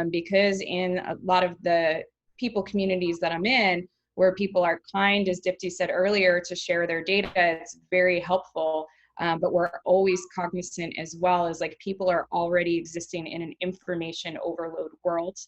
Because in a lot of the people communities that I'm in, where people are kind, as Dipti said earlier, to share their data, it's very helpful. But we're always cognizant as well as, like, people are already existing in an information overload world.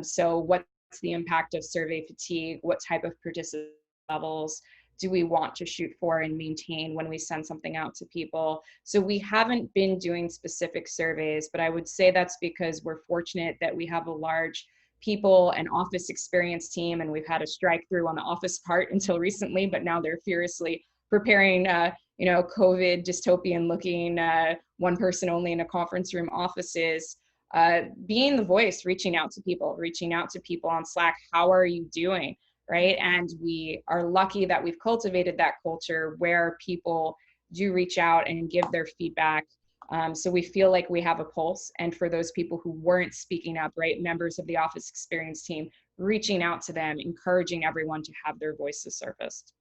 So what's the impact of survey fatigue? What type of participation levels do we want to shoot for and maintain when we send something out to people? So we haven't been doing specific surveys, but I would say that's because we're fortunate that we have a large people and office experience team, and we've had a strike through on the office part until recently, but now they're furiously preparing you know, COVID dystopian looking one person only in a conference room offices, being the voice, reaching out to people on Slack. How are you doing, right? And we are lucky that we've cultivated that culture where people do reach out and give their feedback. So we feel like we have a pulse. And for those people who weren't speaking up, right, members of the office experience team, reaching out to them, encouraging everyone to have their voices surfaced.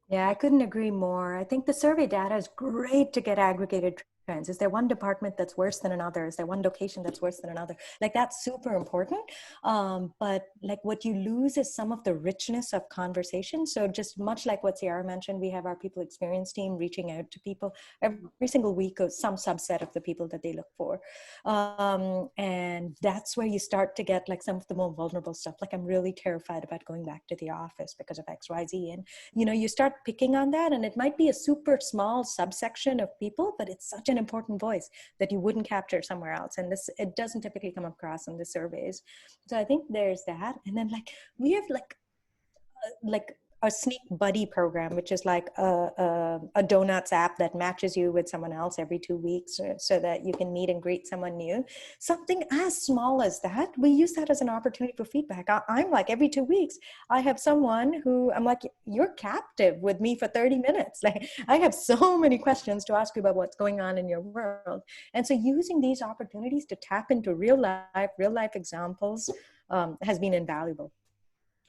Yeah, I couldn't agree more. I think the survey data is great to get aggregated trends. Is there one department that's worse than another? Is there one location that's worse than another? Like, that's super important. But like, what you lose is some of the richness of conversation. So just much like what Ciara mentioned, we have our people experience team reaching out to people every single week of some subset of the people that they look for. And that's where you start to get like some of the more vulnerable stuff. Like, I'm really terrified about going back to the office because of X, Y, Z. And, you know, you start picking on that, and it might be a super small subsection of people, but it's such an important voice that you wouldn't capture somewhere else. And this, it doesn't typically come across in the surveys. So I think there's that. And then like, we have like a Snyk buddy program, which is like a Donuts app that matches you with someone else every 2 weeks so that you can meet and greet someone new. Something as small as that, we use that as an opportunity for feedback. I'm like, every 2 weeks, I have someone who I'm like, you're captive with me for 30 minutes. Like, I have so many questions to ask you about what's going on in your world. And so using these opportunities to tap into real life examples has been invaluable.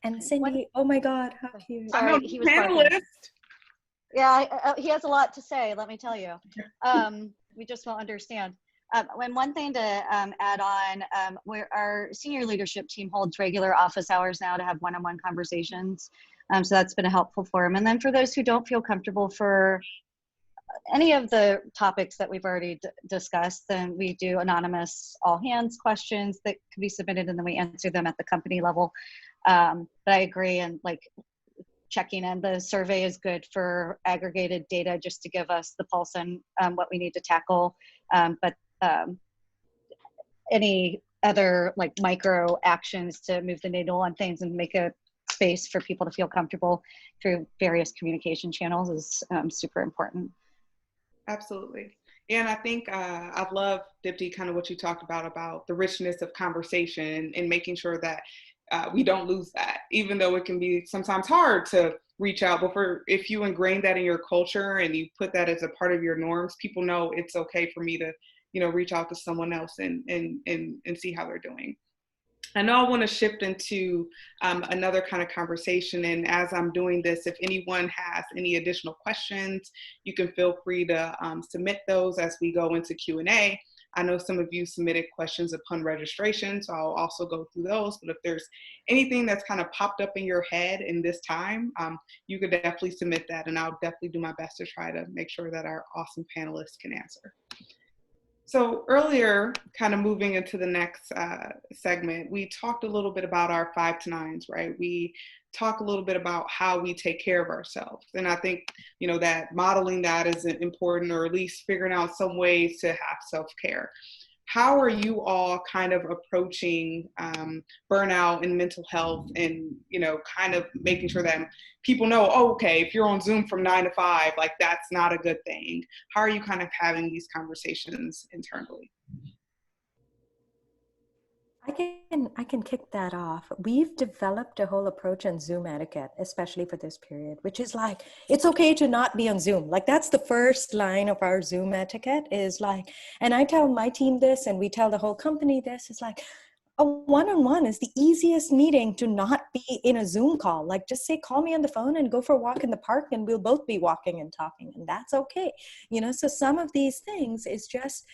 And Cindy, oh my God, how cute. Sorry, he was panelist. Yeah, he has a lot to say, let me tell you. We just won't understand. And one thing to add on, our senior leadership team holds regular office hours now to have one-on-one conversations. So that's been a helpful forum. And then for those who don't feel comfortable for any of the topics that we've already discussed, then we do anonymous all hands questions that can be submitted, and then we answer them at the company level. But I agree, and like checking in, the survey is good for aggregated data just to give us the pulse on what we need to tackle. But any other like micro actions to move the needle on things and make a space for people to feel comfortable through various communication channels is super important. Absolutely. And I think I've loved, Dipti, kind of what you talked about the richness of conversation and making sure that we don't lose that, even though it can be sometimes hard to reach out. But if you ingrain that in your culture and you put that as a part of your norms, people know it's okay for me to, reach out to someone else and see how they're doing. I know I want to shift into another kind of conversation. And as I'm doing this, if anyone has any additional questions, you can feel free to submit those as we go into Q&A. I know some of you submitted questions upon registration, so I'll also go through those. But if there's anything that's kind of popped up in your head in this time, you could definitely submit that. And I'll definitely do my best to try to make sure that our awesome panelists can answer. So earlier, kind of moving into the next segment, we talked a little bit about our 5 to 9s, right? We talk a little bit about how we take care of ourselves. And I think, that modeling that is important, or at least figuring out some ways to have self-care. How are you all kind of approaching burnout and mental health and, kind of making sure that people know, oh, okay, if you're on Zoom from 9 to 5, like that's not a good thing. How are you kind of having these conversations internally? I can kick that off. We've developed a whole approach on Zoom etiquette, especially for this period, which is like, it's okay to not be on Zoom. Like that's the first line of our Zoom etiquette is like, and I tell my team this and we tell the whole company this, it's like, a one-on-one is the easiest meeting to not be in a Zoom call. Like just say, call me on the phone and go for a walk in the park and we'll both be walking and talking and that's okay. So some of these things is just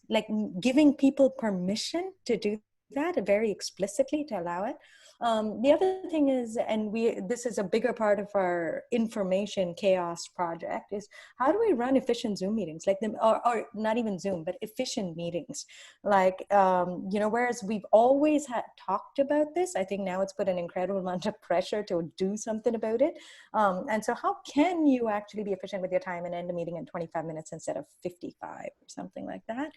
like giving people permission to do that very explicitly, to allow it. The other thing is, and this is a bigger part of our information chaos project, is how do we run efficient Zoom meetings, like them, or not even Zoom, but efficient meetings, like whereas we've always talked about this, I think now it's put an incredible amount of pressure to do something about it. And so how can you actually be efficient with your time and end a meeting in 25 minutes instead of 55 or something like that?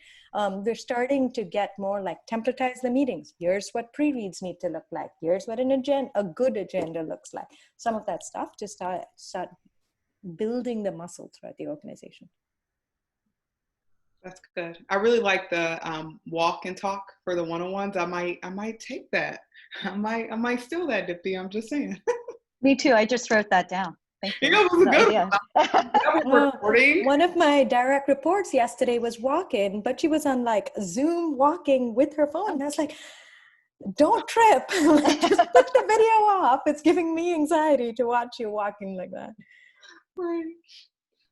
They're starting to get more like templatize the meetings. Here's what pre-reads need to look like. Here's what a good agenda looks like. Some of that stuff to start building the muscle throughout the organization. That's good. I really like the walk and talk for the one-on-ones. I might take that. I might steal that, Dipti. I'm just saying. Me too. I just wrote that down. Thank you. It was a good one of my direct reports yesterday was walking, but she was on like Zoom walking with her phone. And I was like, don't trip. Just put the video off. It's giving me anxiety to watch you walking like that. Right.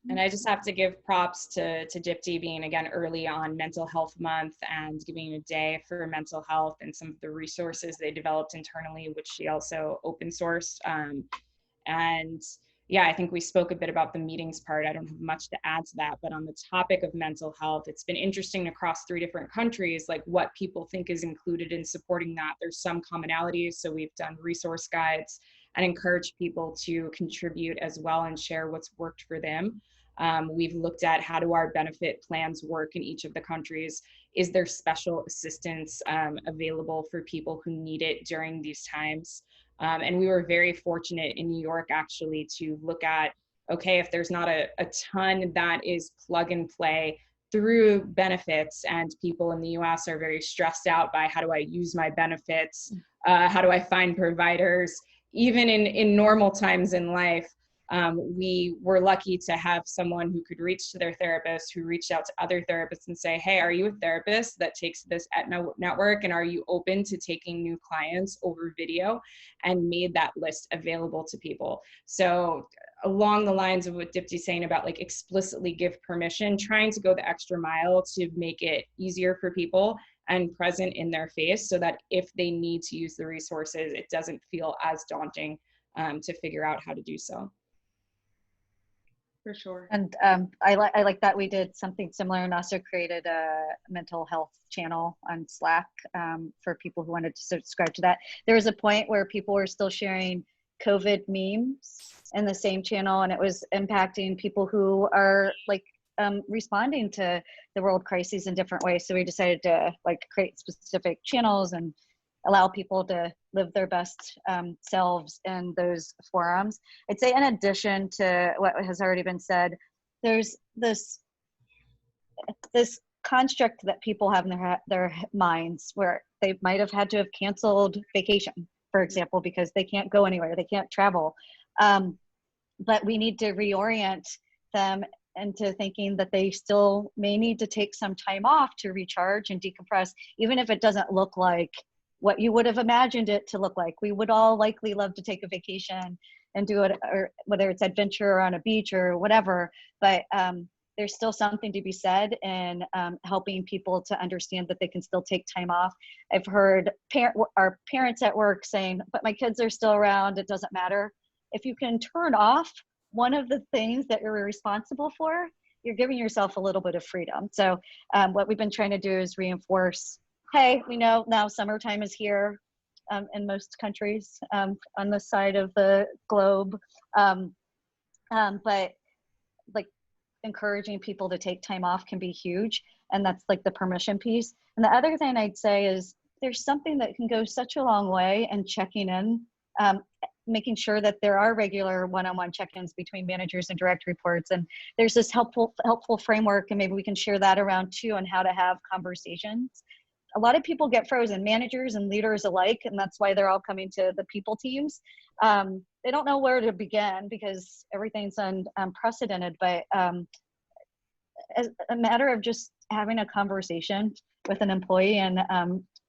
And I just have to give props to Dipti being, again, early on Mental Health Month and giving a day for mental health and some of the resources they developed internally, which she also open sourced. And yeah, I think we spoke a bit about the meetings part. I don't have much to add to that, but on the topic of mental health, it's been interesting across 3 different countries, like what people think is included in supporting that. There's some commonalities. So we've done resource guides and encourage people to contribute as well and share what's worked for them. We've looked at how do our benefit plans work in each of the countries. Is there special assistance available for people who need it during these times? And we were very fortunate in New York actually to look at, okay, if there's not a ton that is plug and play through benefits, and people in the US are very stressed out by how do I use my benefits? How do I find providers? Even in normal times in life, we were lucky to have someone who could reach to their therapist, who reached out to other therapists and say, hey, are you a therapist that takes this Aetna network, and are you open to taking new clients over video, and made that list available to people. So along the lines of what Dipti's saying about like explicitly give permission, trying to go the extra mile to make it easier for people and present in their face, so that if they need to use the resources, it doesn't feel as daunting to figure out how to do so. For sure. And I like that we did something similar and also created a mental health channel on Slack for people who wanted to subscribe to that. There was a point where people were still sharing COVID memes in the same channel, and it was impacting people who are like responding to the world crises in different ways. So we decided to like create specific channels and allow people to live their best selves in those forums. I'd say in addition to what has already been said, there's this construct that people have in their minds where they might have had to have canceled vacation, for example, because they can't go anywhere, they can't travel. But we need to reorient them into thinking that they still may need to take some time off to recharge and decompress, even if it doesn't look like what you would have imagined it to look like. We would all likely love to take a vacation and do it, or whether it's adventure or on a beach or whatever, but there's still something to be said in helping people to understand that they can still take time off. I've heard our parents at work saying, but my kids are still around, it doesn't matter. If you can turn off one of the things that you're responsible for, you're giving yourself a little bit of freedom. So what we've been trying to do is reinforce, hey, we know now summertime is here in most countries on this side of the globe. But like encouraging people to take time off can be huge. And that's like the permission piece. And the other thing I'd say is there's something that can go such a long way in checking in, making sure that there are regular one-on-one check-ins between managers and direct reports. And there's this helpful framework, and maybe we can share that around too, on how to have conversations. A lot of people get frozen, managers and leaders alike, and that's why they're all coming to the people teams. They don't know where to begin because everything's unprecedented, but as a matter of just having a conversation with an employee and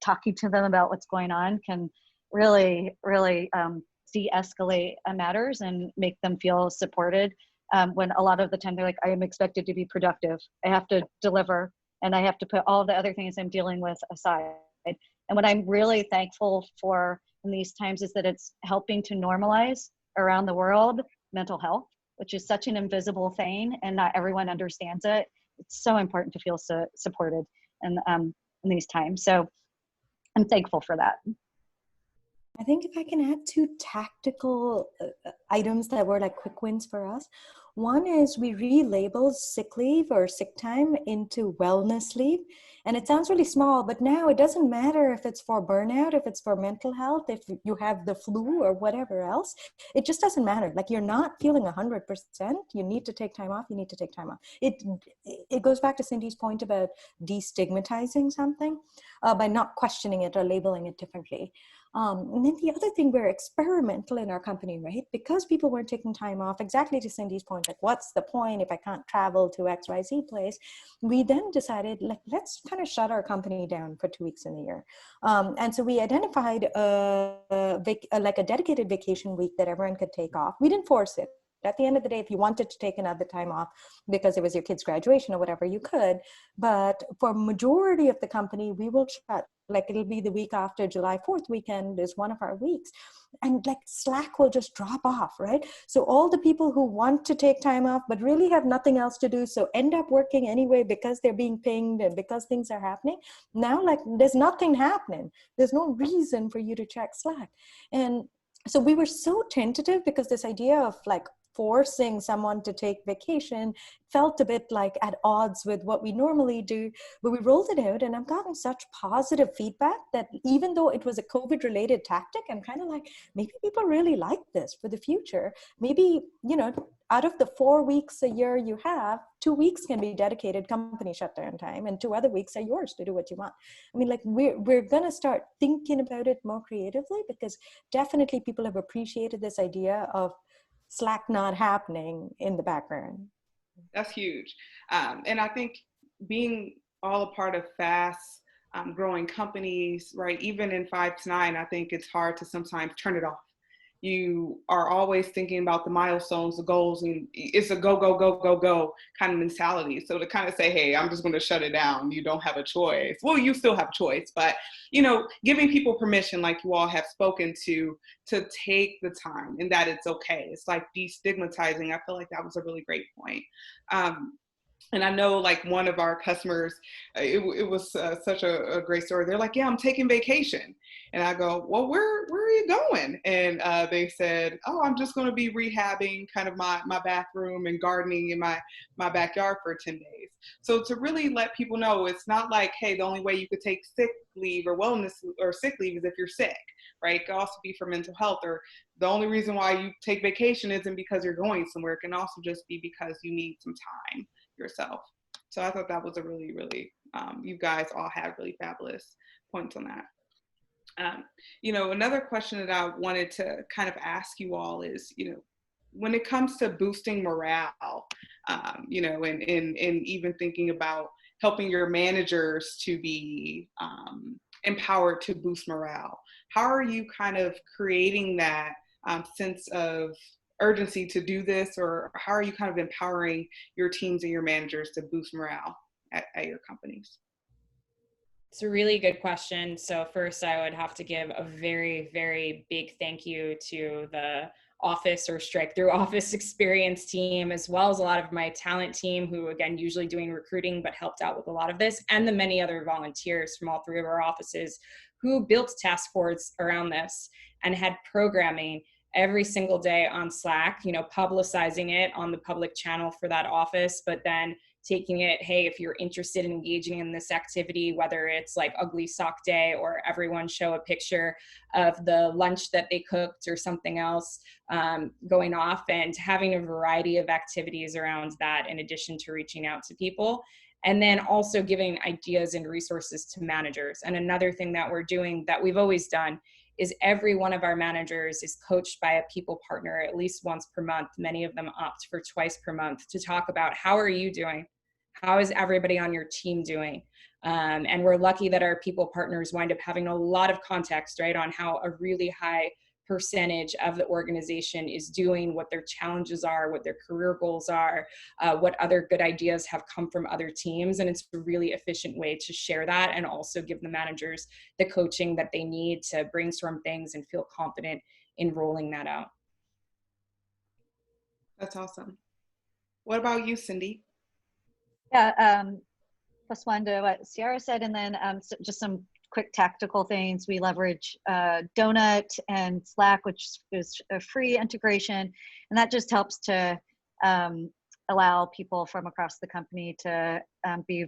talking to them about what's going on can really, really de-escalate matters and make them feel supported. When a lot of the time they're like, I am expected to be productive, I have to deliver, and I have to put all the other things I'm dealing with aside. And what I'm really thankful for in these times is that it's helping to normalize around the world mental health, which is such an invisible thing and not everyone understands it. It's so important to feel supported in these times. So I'm thankful for that. I think if I can add two tactical items that were like quick wins for us. One is we relabeled sick leave or sick time into wellness leave. And it sounds really small, but now it doesn't matter if it's for burnout, if it's for mental health, if you have the flu or whatever else, it just doesn't matter. Like you're not feeling 100%, you need to take time off, you need to take time off. It goes back to Cindy's point about destigmatizing something by not questioning it or labeling it differently. And then the other thing, we're experimental in our company, right? Because people weren't taking time off, exactly to Cindy's point, like what's the point if I can't travel to XYZ place? We then decided, like, let's kind of shut our company down for 2 weeks in the year. And so we identified like a dedicated vacation week that everyone could take off. We didn't force it. At the end of the day, if you wanted to take another time off because it was your kid's graduation or whatever, you could. But for majority of the company, we will shut. Like it'll be the week after July 4th weekend is one of our weeks. And like Slack will just drop off, right? So all the people who want to take time off, but really have nothing else to do, so end up working anyway because they're being pinged and because things are happening. Now, like there's nothing happening. There's no reason for you to check Slack. And so we were so tentative because this idea of like forcing someone to take vacation felt a bit like at odds with what we normally do, but we rolled it out and I've gotten such positive feedback that even though it was a COVID related tactic, I'm kind of like, maybe people really like this for the future. Maybe, you know, out of the 4 weeks a year you have, 2 weeks can be dedicated company shutdown time and 2 other weeks are yours to do what you want. I mean, like we're going to start thinking about it more creatively because definitely people have appreciated this idea of Slack not happening in the background. That's huge. And I think being all a part of fast growing companies, right? Even in 5 to 9, I think it's hard to sometimes turn it off. You are always thinking about the milestones, the goals, and it's a go, go, go, go, go kind of mentality. So to kind of say, hey, I'm just going to shut it down, you don't have a choice. Well, you still have choice, but, you know, giving people permission, like you all have spoken to take the time and that it's okay. It's like destigmatizing. I feel like that was a really great point. And I know like one of our customers, it was such a great story. They're like, yeah, I'm taking vacation. And I go, well, where are you going? And they said, oh, I'm just going to be rehabbing kind of my bathroom and gardening in my backyard for 10 days. So to really let people know, it's not like, hey, the only way you could take sick leave or wellness or sick leave is if you're sick, right? It could also be for mental health, or the only reason why you take vacation isn't because you're going somewhere. It can also just be because you need some time yourself. So I thought that was a really, really, you guys all had really fabulous points on that. You know, another question that I wanted to kind of ask you all is, you know, when it comes to boosting morale, you know, and even thinking about helping your managers to be empowered to boost morale, how are you kind of creating that sense of urgency to do this, or how are you kind of empowering your teams and your managers to boost morale at your companies? It's a really good question. So first, I would have to give a very, very big thank you to the office or strike through office experience team, as well as a lot of my talent team who, again, usually doing recruiting, but helped out with a lot of this, and the many other volunteers from all 3 of our offices who built task forces around this and had programming every single day on Slack, you know, publicizing it on the public channel for that office, but then taking it, hey, if you're interested in engaging in this activity, whether it's like Ugly Sock Day or everyone show a picture of the lunch that they cooked or something else going off, and having a variety of activities around that in addition to reaching out to people. And then also giving ideas and resources to managers. And another thing that we're doing that we've always done is every one of our managers is coached by a people partner at least once per month. Many of them opt for twice per month to talk about, how are you doing? How is everybody on your team doing? And we're lucky that our people partners wind up having a lot of context, right, on how a really high percentage of the organization is doing, what their challenges are, what their career goals are, what other good ideas have come from other teams. And it's a really efficient way to share that and also give the managers the coaching that they need to brainstorm things and feel confident in rolling that out. That's awesome. What about you, Cindy? Yeah, plus one to what Ciara said, and then so just some quick tactical things. We leverage Donut and Slack, which is a free integration, and that just helps to allow people from across the company to be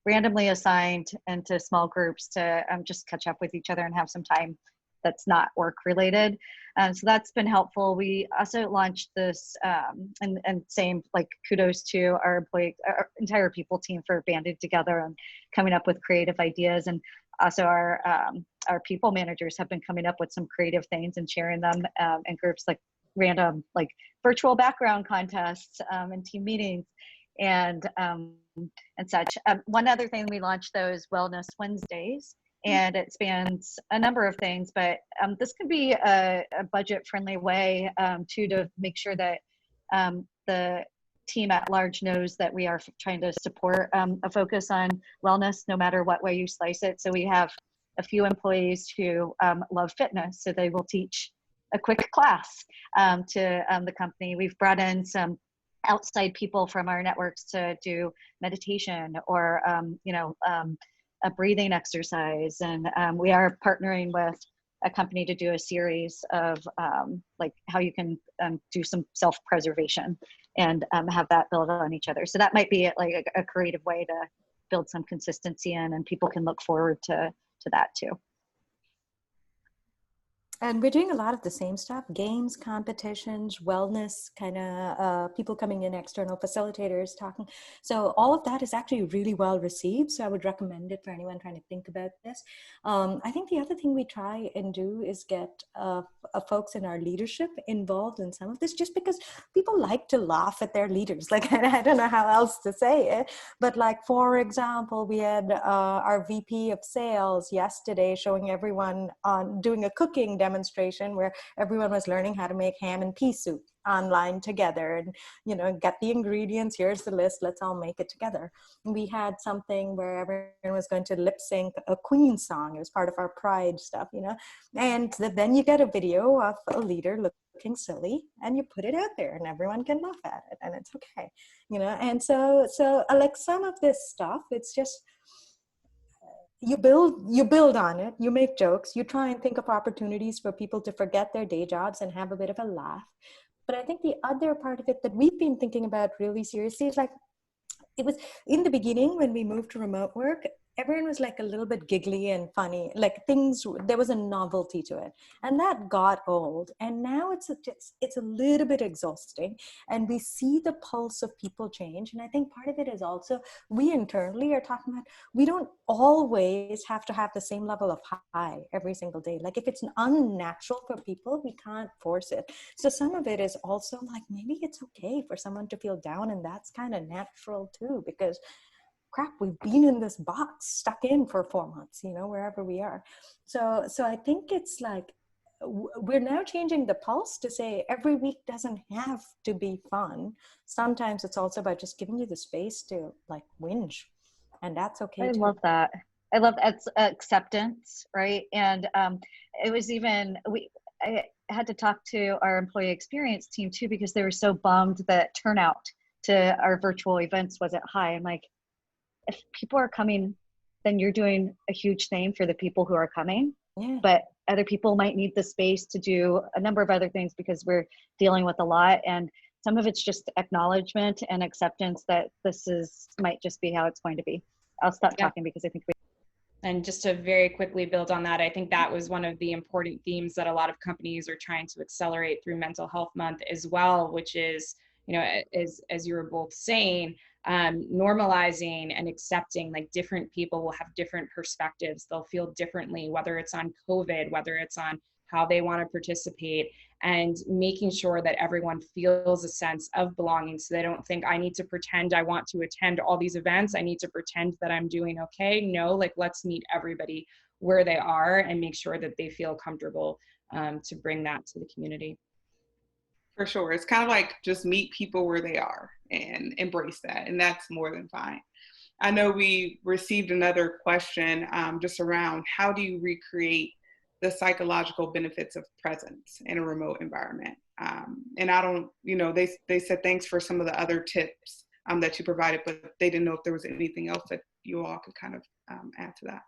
randomly assigned into small groups to just catch up with each other and have some time that's not work related. So that's been helpful. We also launched this, and same, like, kudos to our employee, our entire people team for banding together and coming up with creative ideas. And also our people managers have been coming up with some creative things and sharing them in groups, like random, like virtual background contests and team meetings and such. One other thing we launched, those Wellness Wednesdays, and it spans a number of things, but this could be a budget-friendly way to make sure that the team at large knows that we are trying to support a focus on wellness, no matter what way you slice it. So we have a few employees who love fitness, so they will teach a quick class to the company. We've brought in some outside people from our networks to do meditation or a breathing exercise, and we are partnering with a company to do a series of like how you can do some self-preservation and have that build on each other. So that might be like a creative way to build some consistency in, and people can look forward to that too. And we're doing a lot of the same stuff: games, competitions, wellness, kind of people coming in, external facilitators talking. So all of that is actually really well received. So I would recommend it for anyone trying to think about this. I think the other thing we try and do is get folks in our leadership involved in some of this, just because people like to laugh at their leaders. Like, I don't know how else to say it, but like, for example, we had our VP of sales yesterday showing everyone on doing a cooking demonstration where everyone was learning how to make ham and pea soup online together, and get the ingredients, here's the list, let's all make it together. We had something where everyone was going to lip sync a Queen song. It was part of our Pride stuff, and then you get a video of a leader looking silly, and you put it out there and everyone can laugh at it, and it's okay, and so like some of this stuff, it's just you build on it, you make jokes, you try and think of opportunities for people to forget their day jobs and have a bit of a laugh. But I think the other part of it that we've been thinking about really seriously is, like, it was in the beginning when we moved to remote work, everyone was like a little bit giggly and funny, like there was a novelty to it, and that got old. And now it's a little bit exhausting, and we see the pulse of people change. And I think part of it is also, we internally are talking about, we don't always have to have the same level of high every single day. Like, if it's unnatural for people, we can't force it. So some of it is also like, maybe it's okay for someone to feel down, and that's kind of natural too, because crap, we've been in this box, stuck in for 4 months, wherever we are. So I think it's like, we're now changing the pulse to say every week doesn't have to be fun. Sometimes it's also about just giving you the space to, like, whinge, and that's okay too. Love that. I love acceptance, right? And it was even, I had to talk to our employee experience team too, because they were so bummed that turnout to our virtual events wasn't high. I'm like, if people are coming, then you're doing a huge thing for the people who are coming. Yeah. But other people might need the space to do a number of other things because we're dealing with a lot. And some of it's just acknowledgement and acceptance that might just be how it's going to be. I'll stop talking because I think And just to very quickly build on that, I think that was one of the important themes that a lot of companies are trying to accelerate through Mental Health Month as well, which is, as you were both saying, normalizing and accepting, like, different people will have different perspectives. They'll feel differently, whether it's on COVID, whether it's on how they want to participate, and making sure that everyone feels a sense of belonging, so they don't think, I need to pretend I want to attend all these events, I need to pretend that I'm doing okay. No, like, let's meet everybody where they are and make sure that they feel comfortable to bring that to the community. For sure. It's kind of like, just meet people where they are and embrace that. And that's more than fine. I know we received another question just around, how do you recreate the psychological benefits of presence in a remote environment? And I don't, they said thanks for some of the other tips that you provided, but they didn't know if there was anything else that you all could kind of add to that.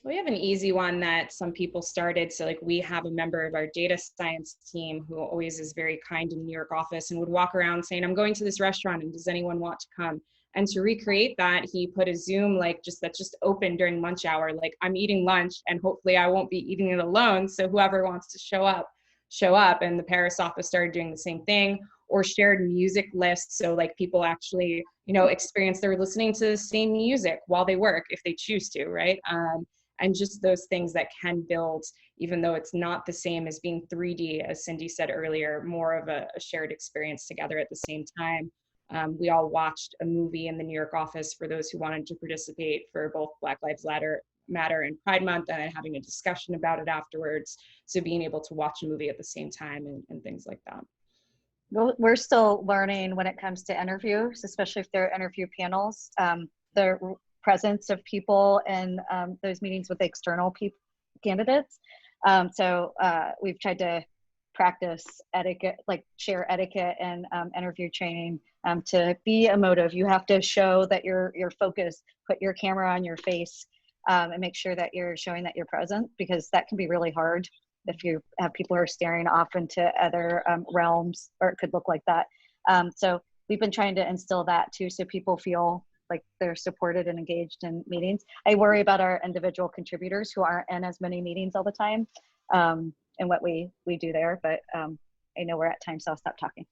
We have an easy one that some people started. So, like, we have a member of our data science team who always is very kind in the New York office and would walk around saying, I'm going to this restaurant and does anyone want to come? And to recreate that, he put a Zoom that's just open during lunch hour. Like, I'm eating lunch and hopefully I won't be eating it alone. So whoever wants to show up. And the Paris office started doing the same thing, or shared music lists. So, like, people actually, experience they're listening to the same music while they work if they choose to, right? And just those things that can build, even though it's not the same as being 3D, as Cindy said earlier, more of a shared experience together at the same time. We all watched a movie in the New York office for those who wanted to participate for both Black Lives Matter and Pride Month, and then having a discussion about it afterwards. So being able to watch a movie at the same time and things like that. we're still learning when it comes to interviews, especially if they're interview panels. The presence of people in those meetings with external candidates. So we've tried to practice etiquette, like share etiquette and interview training to be emotive. You have to show that you're focused, put your camera on your face and make sure that you're showing that you're present, because that can be really hard if you have people who are staring off into other realms, or it could look like that. So we've been trying to instill that too, so people feel like they're supported and engaged in meetings. I worry about our individual contributors who aren't in as many meetings all the time. what we do there. But I know we're at time, so I'll stop talking.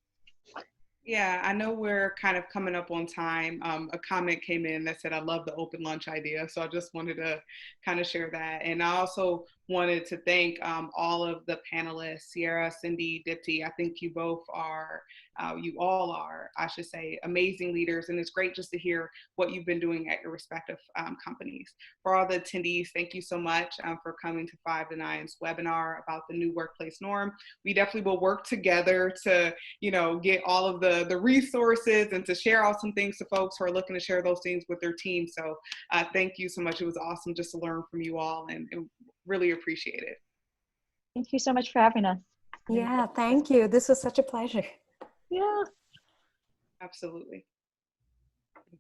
Yeah, I know we're kind of coming up on time. A comment came in that said, I love the open lunch idea. So I just wanted to kind of share that. And I also wanted to thank all of the panelists, Sierra, Cindy, Dipti. I think you both are, you all are, I should say, amazing leaders. And it's great just to hear what you've been doing at your respective companies. For all the attendees, thank you so much for coming to 5 to 9's webinar about the new workplace norm. We definitely will work together to, get all of the resources and to share out some things to folks who are looking to share those things with their team. So thank you so much. It was awesome just to learn from you all and really appreciate it. Thank you so much for having us. Yeah, thank you. This was such a pleasure. Yeah. Absolutely.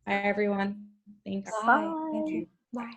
Bye, everyone. Thanks. Bye. Thank you. Bye.